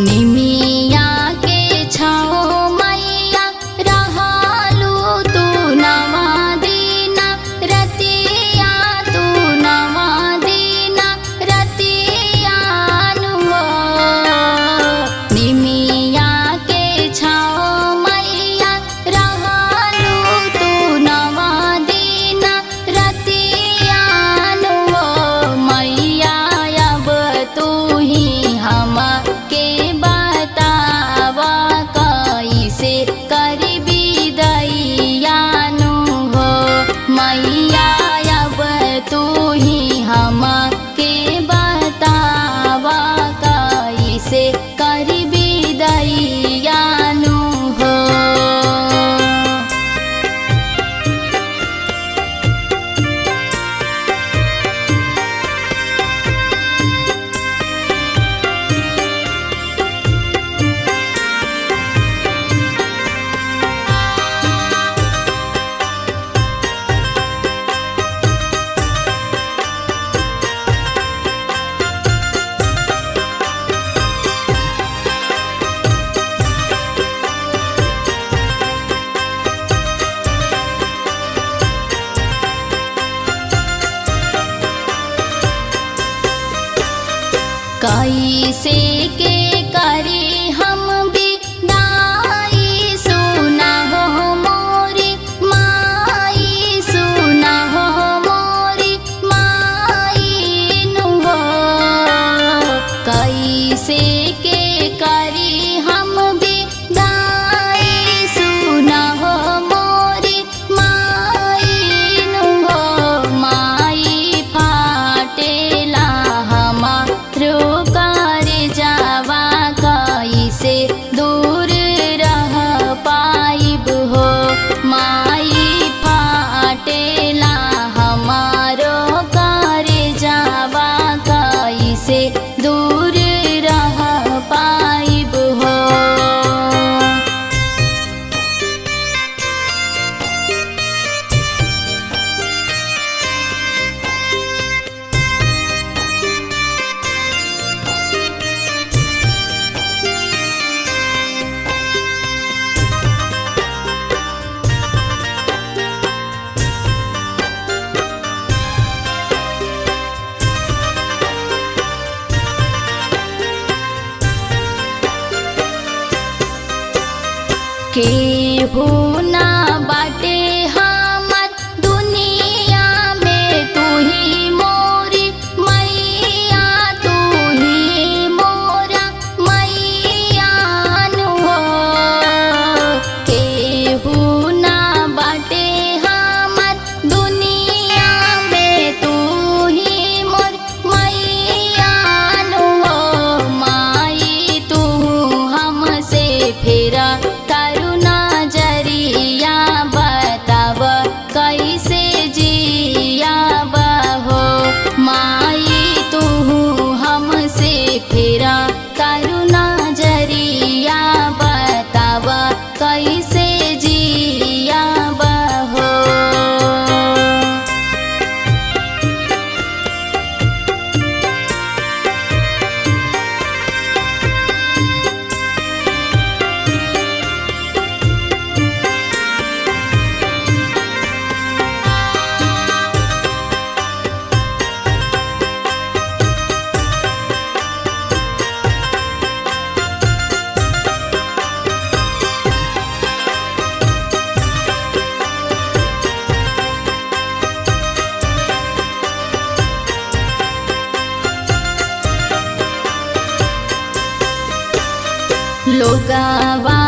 निमिया के छाओ मैया रहलू तू नवा दीना रतिया तू नवा दीना रतियानु हो। निमिया के छाओ मैया रहलू तू नवा दीना रतियानु हो। मैया अब तू ही हम के बतावा कैसे करबी दैयानु हो। मैया अब तू ही हम के बतावा कैसे करबी दैयानु हो। कैसे के करे हम विदाई सुना हो मोरी माई सुना हो मोरी माई नु हो। कैसे के करे हम विदाई सुना हो मोरी माई नु हो। माई फाटेला हमारो जावा कैसे दूर रह पाइब हो। माई फाटेला हमारो करे जावा कैसे दूर रह पाइब हो। केहू ना बाटे हमर दुनिया में तू ही मोरी मैया तू ही मोरा मैया नु हो। केहू ना बाटे हमर दुनिया में तू ही मोर मैया नु हो। माई तू हमसे फेरा नजरिया बताव कैसे जिया हो। माई तू हमसे फेरा करुणा जरिया बताव कैसे जिया हो। लोगावा